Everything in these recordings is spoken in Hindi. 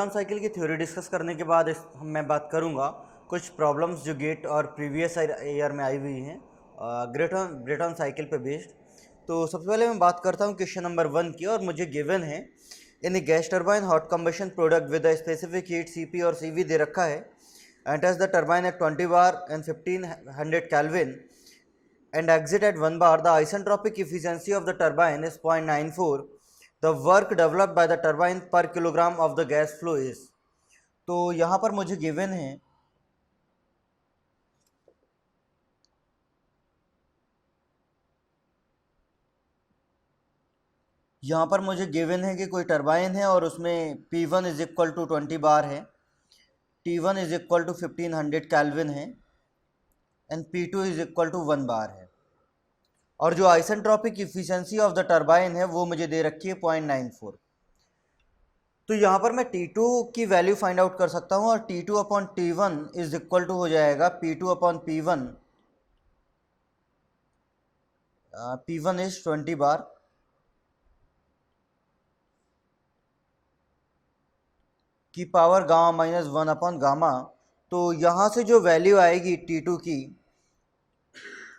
ब्रेटॉन साइकिल की थ्योरी डिस्कस करने के बाद मैं बात करूंगा कुछ प्रॉब्लम्स जो गेट और प्रीवियस ईयर में आई हुई हैं ब्रेटॉन साइकिल पे बेस्ड। तो सबसे पहले मैं बात करता हूं क्वेश्चन नंबर 1 की, और मुझे गिवन है in gas turbine hot combustion product with specific heat CP और सीवी दे रखा है। Enters the turbine at 20 bar and 1500 kelvin and exit at 1 bar. The isentropic efficiency of the turbine is 0.94. The work developed by the turbine per kilogram of the gas flow is, तो यहाँ पर मुझे गिवन है कि कोई टर्बाइन है और उसमें P1 is equal to 20 bar है, T1 is equal to 1500 kelvin है and P2 is equal to 1 bar है, और जो isentropic efficiency of the turbine है वो मुझे दे रखी है 0.94। तो यहाँ पर मैं T2 की वैल्यू फाइंड आउट कर सकता हूँ, और T2 upon T1 is equal to हो जाएगा P2 upon P1। P1 is 20 बार की power gamma minus 1 upon gamma. तो यहाँ से जो वैल्यू आएगी T2 की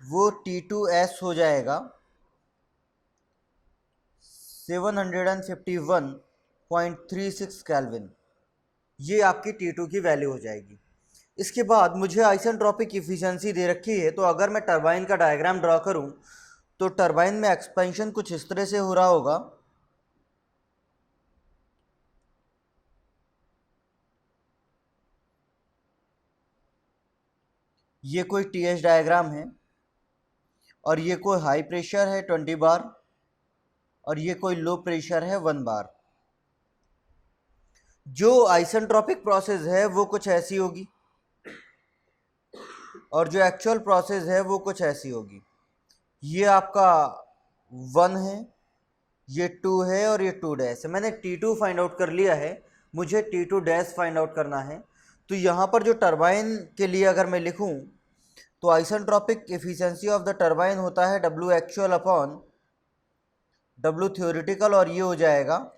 वो T2S हो जाएगा 751.36 केल्विन। ये आपकी T2 की वैल्यू हो जाएगी। इसके बाद मुझे आइसेंट्रोपिक इफिशिएंसी दे रखी है, तो अगर मैं टरबाइन का डायग्राम ड्रॉ करूं तो टरबाइन में एक्सपेंशन कुछ इस तरह से हो रहा होगा। ये कोई TH डायग्राम है, और ये कोई हाई प्रेशर है 20 बार, और ये कोई लो प्रेशर है 1 बार। जो आइसेंट्रोपिक प्रोसेस है वो कुछ ऐसी होगी, और जो एक्चुअल प्रोसेस है वो कुछ ऐसी होगी। ये आपका 1 है, ये 2 है, और ये 2 डैश है। मैंने T2 फाइंड आउट कर लिया है, मुझे T2 डैश फाइंड आउट करना है। तो यहाँ पर जो टरबाइन के लिए अगर मैं लिखूँ तो isentropic efficiency of the turbine होता है W actual upon W theoretical, और ये हो जाएगा,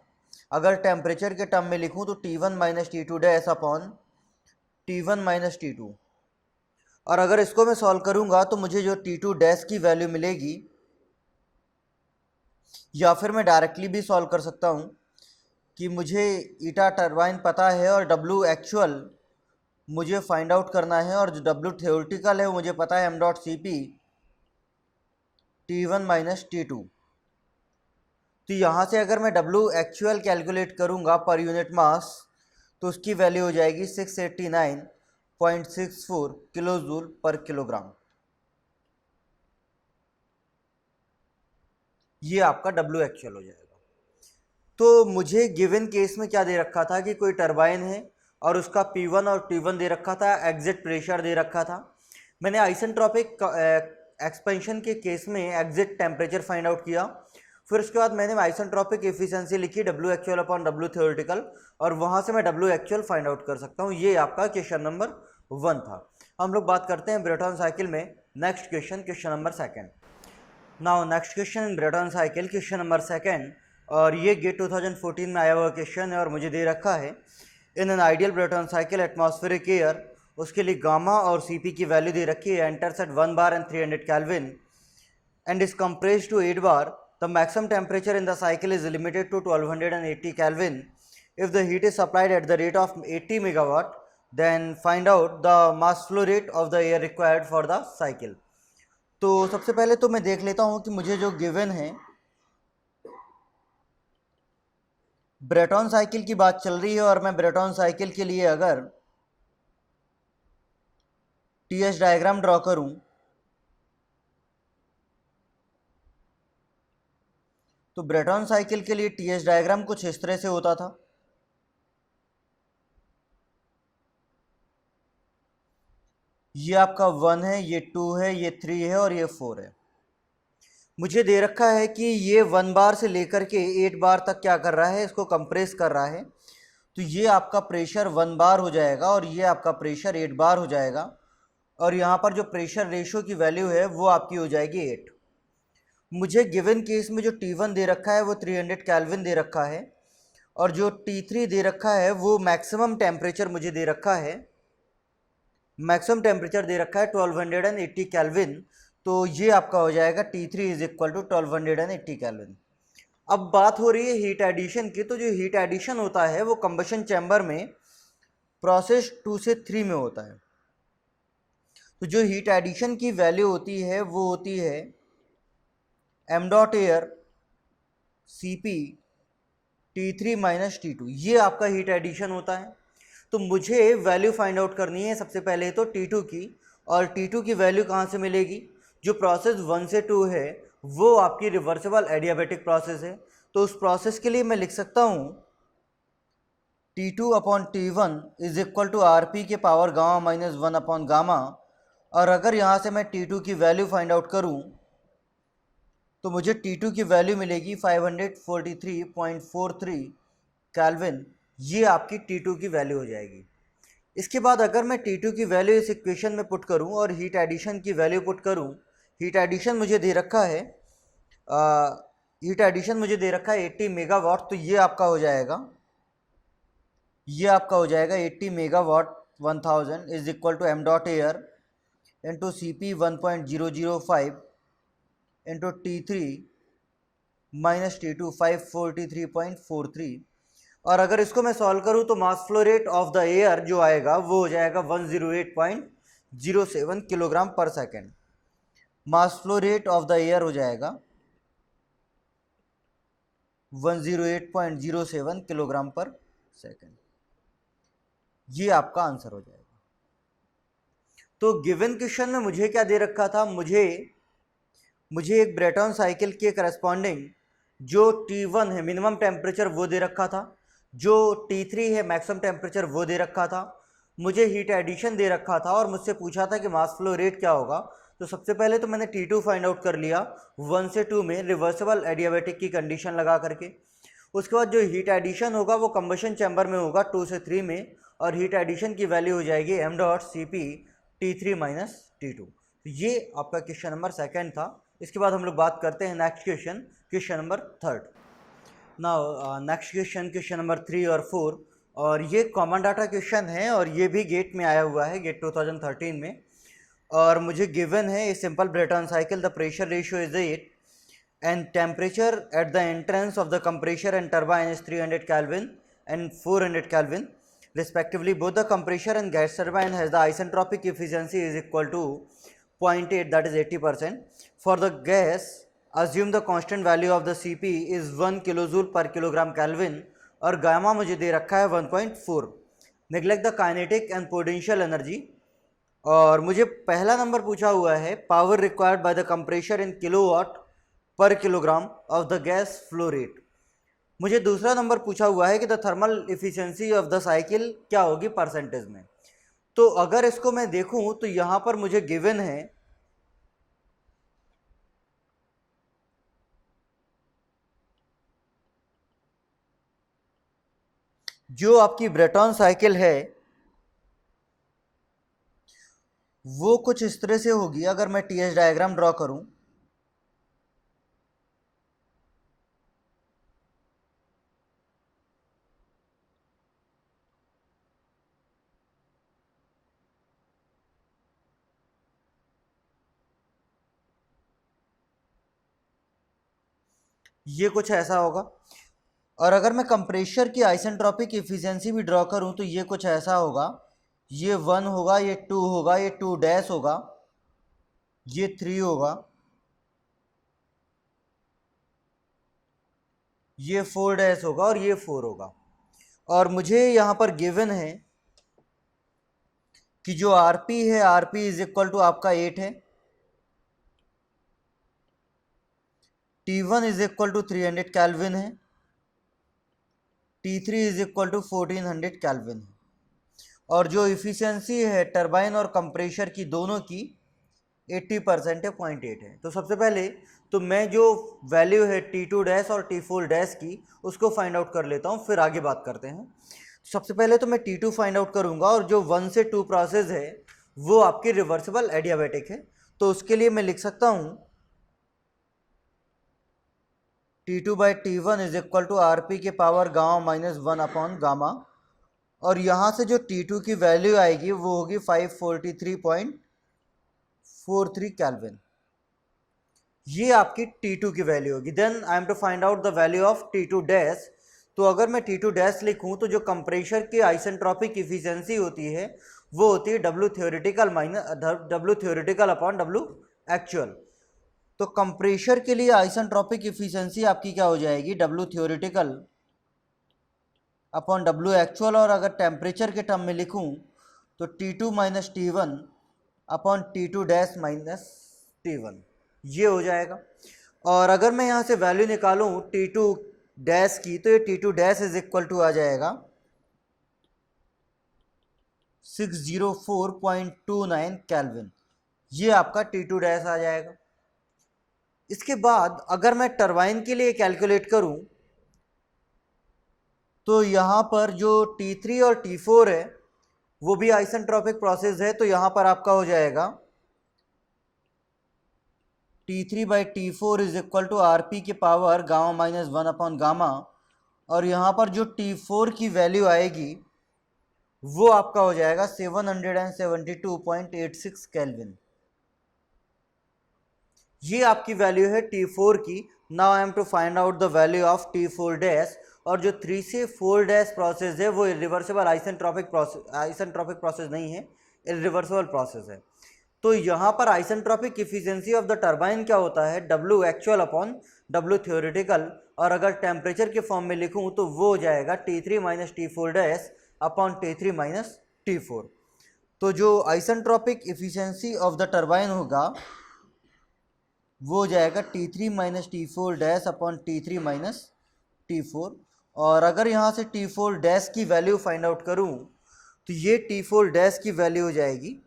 अगर टेम्परेचर के टर्म में लिखूं तो T1 minus T2 dash upon T1 minus T2। और अगर इसको मैं सॉल्व करूंगा तो मुझे जो T2 डैश की वैल्यू मिलेगी, या फिर मैं डायरेक्टली भी सॉल्व कर सकता हूं कि मुझे ईटा टरबाइन पता है और W एक्चुअल मुझे फाइंड आउट करना है, और जो W थ्योरेटिकल है वो मुझे पता है m.Cp T1 माइनस T2। तो यहाँ से अगर मैं W एक्चुअल कैलकुलेट करूँगा पर यूनिट मास तो उसकी वैल्यू हो जाएगी 689.64 किलो जूल पर किलोग्राम। ये आपका W एक्चुअल हो जाएगा। तो मुझे गिवन केस में क्या दे रखा था कि कोई टरबाइन है और उसका P1 और T1 दे रखा था, एग्जिट प्रेशर दे रखा था। मैंने आइसेंट्रोपिक एक्सपेंशन के केस में एग्जिट टेम्परेचर फाइंड आउट किया। फिर उसके बाद मैंने आइसेंट्रोपिक एफिशिएंसी लिखी W actual upon W theoretical, और वहाँ से मैं W एक्चुअल फाइंड आउट कर सकता हूँ। ये आपका क्वेश्चन नंबर 1 था। हम लोग बात करते हैं ब्रेटॉन साइकिल में next question number 2। Now next question in Brayton cycle question number 2, और ये गेट 2014 में आया हुआ क्वेश्चन है, और मुझे दे रखा है in an ideal Brayton cycle atmospheric air, उसके लिए गामा और CP की वैल्यू दे रखी है। Enters at 1 bar and 300 kelvin and is compressed to 8 bar. The maximum temperature in the cycle is limited to 1280 Kelvin. If the heat is supplied at the rate of 80 megawatt, then find out the mass flow rate of the air required for the cycle. तो सबसे पहले तो मैं देख लेता हूँ कि मुझे जो गिवन है, ब्रेटॉन साइकिल की बात चल रही है, और मैं ब्रेटॉन साइकिल के लिए अगर TH डायग्राम ड्रॉ करूँ तो ब्रेटॉन साइकिल के लिए TH डायग्राम कुछ इस तरह से होता था। ये आपका 1 है, ये 2 है, ये 3 है, और ये 4 है। मुझे दे रखा है कि ये 1 बार से लेकर के 8 बार तक क्या कर रहा है, इसको कंप्रेस कर रहा है। तो ये आपका प्रेशर 1 बार हो जाएगा, और ये आपका प्रेशर 8 बार हो जाएगा, और यहाँ पर जो प्रेशर रेशियो की वैल्यू है वो आपकी हो जाएगी 8। मुझे गिवन केस में जो T1 दे रखा है वो 300 केल्विन दे रखा है, और जो T3 दे रखा है वो मैक्सिमम टेम्परेचर मुझे दे रखा है, मैक्सिमम टेम्परेचर दे रखा है 1280 केल्विन। तो ये आपका हो जाएगा T3 is equal to 1280 kelvin. अब बात हो रही है हीट एडिशन की, तो जो हीट एडिशन होता है वो कंबशन चैम्बर में प्रोसेस 2 से 3 में होता है। तो जो हीट एडिशन की वैल्यू होती है वो होती है m dot air Cp T3 minus T2, ये आपका हीट एडिशन होता है। तो मुझे वैल्यू फाइंड आउट करनी है सबसे पहले तो T2 की, और T2 की वैल्यू कहाँ से मिलेगी? जो प्रोसेस 1 से 2 है वो आपकी रिवर्सिबल एडियाबेटिक प्रोसेस है। तो उस प्रोसेस के लिए मैं लिख सकता हूँ T2 upon T1 is equal to RP के power gamma minus 1 upon gamma. और अगर यहाँ से मैं T2 की वैल्यू फाइंड आउट करूँ तो मुझे T2 की वैल्यू मिलेगी 543.43 केल्विन। ये आपकी T2 की वैल्यू हो जाएगी। इसके बाद अगर मैं T2 की वैल्यू इस इक्वेशन में पुट करूं और हीट एडिशन की वैल्यू पुट करूं, हीट एडिशन मुझे दे रखा है हीट एडिशन मुझे दे रखा है 80 मेगावाट। तो ये आपका हो जाएगा 80 megawatt 1000 is equal to m dot air into CP 1.005 into T3 minus T2 543.43। और अगर इसको मैं सॉल्व करूं तो mass flow rate of the air जो आएगा वो हो जाएगा 108.07 किलोग्राम पर second. Mass flow rate of the air हो जाएगा 108.07 किलोग्राम पर सेकेंड। ये आपका आंसर हो जाएगा। तो गिवन क्वेश्चन में मुझे क्या दे रखा था? मुझे एक ब्रेटन साइकिल के करस्पॉन्डिंग जो T1 है मिनिमम टेम्परेचर वो दे रखा था, जो T3 है मैक्सिमम टेम्परेचर वो दे रखा था, मुझे हीट एडिशन दे रखा था और मुझसे पूछा था कि मास फ्लो रेट क्या होगा। तो सबसे पहले तो मैंने T2 फाइंड आउट कर लिया 1 से 2 में रिवर्सिबल एडियाबेटिक की कंडीशन लगा करके। उसके बाद जो हीट एडिशन होगा वो कंबशन चैम्बर में होगा 2 से 3 में, और हीट एडिशन की वैल्यू हो जाएगी m dot Cp T3 minus T2। ये आपका क्वेश्चन नंबर सेकेंड था। इसके बाद हम लोग बात करते हैं next question number third. Now next question number 3 और 4, और ये कॉमन डाटा क्वेश्चन है और ये भी गेट में आया हुआ है, गेट 2013 में। और मुझे गिवन है a simple Brayton cycle, the pressure ratio is 8 and temperature at the entrance of the compressor and turbine is 300 Kelvin and 400 Kelvin respectively. Both the compressor and gas turbine has the isentropic efficiency is equal to 0.8, that is 80%. For the gas, assume the constant value of the Cp is 1 kilojoule per kilogram Kelvin और गामा मुझे दे रखा है 1.4. Neglect the kinetic and potential energy. और मुझे पहला नंबर पूछा हुआ है power required by the compressor in kilowatt per kilogram of the gas flow rate. मुझे दूसरा नंबर पूछा हुआ है कि the thermal efficiency of the cycle क्या होगी परसेंटेज में। तो अगर इसको मैं देखूं तो यहां पर मुझे गिवन है जो आपकी ब्रेटन साइकिल है वो कुछ इस तरह से होगी। अगर मैं TS डायग्राम ड्रॉ करूं ये कुछ ऐसा होगा, और अगर मैं कंप्रेशर की आइसेंट्रोपिक इफिशिएंसी भी ड्रॉ करूं तो ये कुछ ऐसा होगा। ये 1 होगा, ये 2 होगा, ये 2 डैश होगा, ये 3 होगा, ये 4 डैश होगा और ये 4 होगा। और मुझे यहाँ पर गिवन है कि जो RP है RP इज इक्वल टू आपका 8 है, T1 is equal to 300 kelvin है, T3 is equal to 1400 kelvin है, और जो इफिशियंसी है टरबाइन और कंप्रेशर की दोनों की 80% है, 0.8 है। तो सबसे पहले तो मैं जो वैल्यू है T2 डैश और T4 डैश की उसको फाइंड आउट कर लेता हूँ, फिर आगे बात करते हैं। सबसे पहले तो मैं T2 फाइंड आउट करूँगा, और जो 1 से 2 प्रोसेस है वो आपकी रिवर्सिबल एडियाबेटिक है। तो उसके लिए मैं लिख सकता हूँ T2 by T1 is equal to r p के power gamma minus 1 upon gamma, और यहाँ से जो T2 की वैल्यू आएगी वो होगी 543.43 केल्विन। ये आपकी T2 की वैल्यू होगी। Then I am to find out the value of T2 dash. तो अगर मैं T2 डैश लिखूं तो जो कंप्रेशर की आइसेंट्रोपिक इफिशिएंसी होती है वो होती है W theoretical minus W theoretical upon W actual. तो कंप्रेशर के लिए आइसेंट्रोपिक इफिशिएंसी आपकी क्या हो जाएगी, W theoretical upon W actual, और अगर टेम्परेचर के टर्म में लिखूं तो T2 minus T1 upon T2 dash minus T1, ये हो जाएगा। और अगर मैं यहाँ से वैल्यू निकालूं T2 डैश की तो ये T2 dash is equal to आ जाएगा 604.29 केल्विन। ये आपका T2 डैश आ जाएगा। इसके बाद अगर मैं टरबाइन के लिए कैलकुलेट करूं तो यहाँ पर जो T3 और T4 है वो भी आइसेंट्रोपिक प्रोसेस है, तो यहाँ पर आपका हो जाएगा T3 by T4 is equal to r p के power gamma minus 1 upon gamma, और यहाँ पर जो T4 की वैल्यू आएगी वो आपका हो जाएगा 772.86 केल्विन। ये आपकी वैल्यू है T4 की। Now I am to find out the value of T4 dash. और जो 3 से 4 डैश प्रोसेस है वो इरिवर्सिबल आइसेंट्रोपिक प्रोसेस नहीं है, इरिवर्सिबल प्रोसेस है। तो यहाँ पर isentropic efficiency of the turbine क्या होता है, W actual upon W theoretical, और अगर टेम्परेचर के फॉर्म में लिखूँ तो वो हो जाएगा T3 minus T4 dash upon T3 minus T4। तो जो isentropic efficiency of the turbine होगा वो हो जाएगा T3 minus T4 dash upon T3 minus T4। और अगर यहाँ से T4 डैश की वैल्यू फाइंड आउट करूँ तो ये T4 डैश की वैल्यू हो जाएगी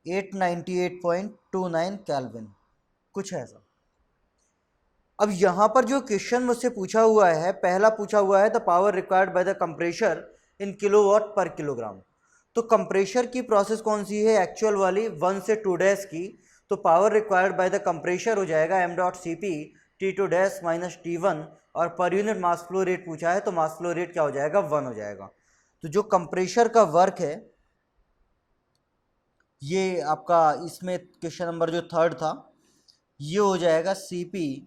898.29 केल्विन, कुछ ऐसा। अब यहाँ पर जो क्वेश्चन मुझसे पूछा हुआ है, पहला पूछा हुआ है the power required by the compressor in kilowatt per kilogram. तो कंप्रेशर की प्रोसेस कौन सी है, एक्चुअल वाली 1 से 2 डैश की। तो power required by the compressor हो जाएगा m.cp T2 dash minus T1, और per unit mass flow rate पूछा है तो मास फ्लो रेट क्या हो जाएगा, 1 हो जाएगा। तो जो कंप्रेशर का वर्क है ये आपका इसमें क्वेश्चन नंबर जो 3rd था ये हो जाएगा Cp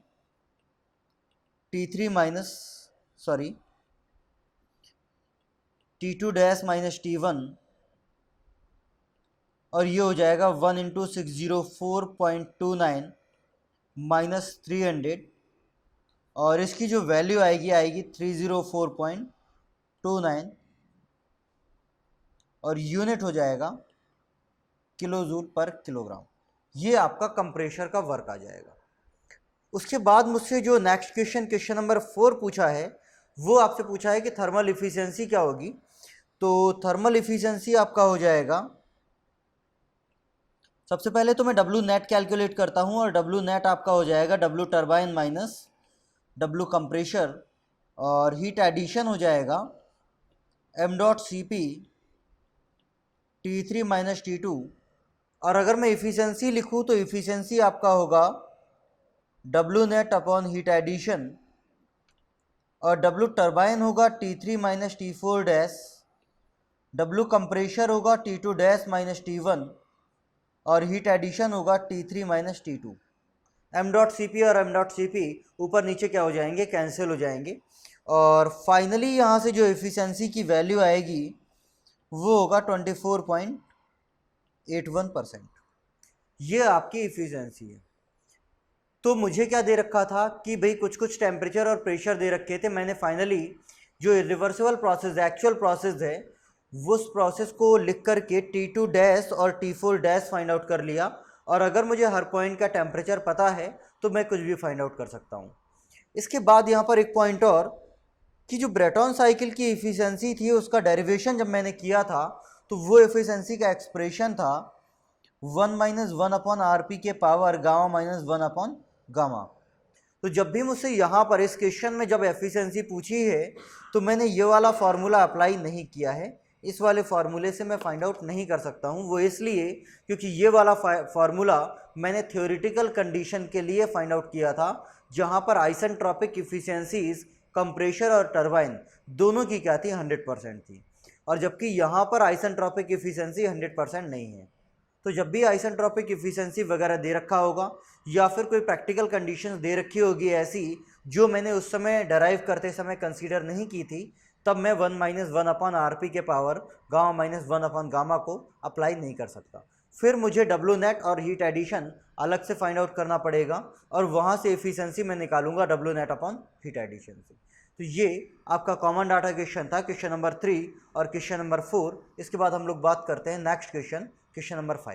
T3 minus T2 dash minus T1, और ये हो जाएगा 1 इंटू 604.29 माइनस 300, और इसकी जो वैल्यू आएगी 304.29, और यूनिट हो जाएगा किलो जूल पर किलोग्राम। ये आपका कंप्रेशर का वर्क आ जाएगा। उसके बाद मुझसे जो नेक्स्ट क्वेश्चन नंबर 4 पूछा है वो आपसे पूछा है कि थर्मल इफिशिएंसी क्या होगी। तो थर्मल इफिशिएंसी आपका हो जाएगा, सबसे पहले तो मैं W नेट कैलकुलेट करता हूँ, और W नेट आपका हो जाएगा W turbine minus W compressor, और हीट एडिशन हो जाएगा m.cp T3 माइनस T2, और अगर मैं इफिशिएंसी लिखूँ तो इफिशिएंसी आपका होगा W net upon heat addition, और W टरबाइन होगा T3 minus T4 dash, W compressor होगा T2 डैश माइनस T1, और हीट एडिशन होगा T3 माइनस T2। m.cp और m.cp ऊपर नीचे क्या हो जाएंगे, कैंसिल हो जाएंगे, और फाइनली यहाँ से जो एफिशिएंसी की वैल्यू आएगी वो होगा 24.81%। ये आपकी एफिशिएंसी है। तो मुझे क्या दे रखा था कि भाई कुछ कुछ टेम्परेचर और प्रेशर दे रखे थे, मैंने फाइनली जो रिवर्सिबल प्रोसेस एक्चुअल प्रोसेस है वो उस प्रोसेस को लिख करके T2 डैश और T4 डैश फाइंड आउट कर लिया, और अगर मुझे हर पॉइंट का टेम्परेचर पता है तो मैं कुछ भी फाइंड आउट कर सकता हूँ। इसके बाद यहाँ पर एक पॉइंट और कि जो ब्रेटॉन साइकिल की एफिशिएंसी थी उसका डेरिवेशन जब मैंने किया था तो वो एफिशिएंसी का एक्सप्रेशन था 1 माइनस 1 अपॉन आर पी के power gamma minus 1 upon gamma. तो जब भी मुझसे यहाँ पर इस क्वेश्चन में जब एफिशिएंसी पूछी है तो मैंने ये वाला फार्मूला अप्लाई नहीं किया है, इस वाले फार्मूले से मैं फाइंड आउट नहीं कर सकता हूँ। वो इसलिए क्योंकि ये वाला फार्मूला मैंने थ्योरेटिकल कंडीशन के लिए फाइंड आउट किया था, जहाँ पर आइसेंट्रोपिक इफिशियंसीज कंप्रेशर और टरबाइन दोनों की क्या थी, 100% थी। और जबकि यहाँ पर आइसेंट्रोपिक इफिशियंसी 100% नहीं है। तो जब भी आइसेंट्रोपिक इफिशियंसी वगैरह दे रखा होगा या फिर कोई प्रैक्टिकल कंडीशंस दे रखी होगी ऐसी जो मैंने उस समय डराइव करते समय कंसीडर नहीं की थी, तब मैं 1 - 1/RP के पावर गामा माइनस 1/गामा को अप्लाई नहीं कर सकता। फिर मुझे डब्ल्यू नेट और हीट एडिशन अलग से फाइंड आउट करना पड़ेगा और वहाँ से एफिशिएंसी मैं निकालूंगा W net upon heat addition से। तो ये आपका कॉमन डाटा क्वेश्चन था, क्वेश्चन नंबर 3 और क्वेश्चन नंबर 4। इसके बाद हम लोग बात करते हैं नेक्स्ट क्वेश्चन, क्वेश्चन नंबर 5।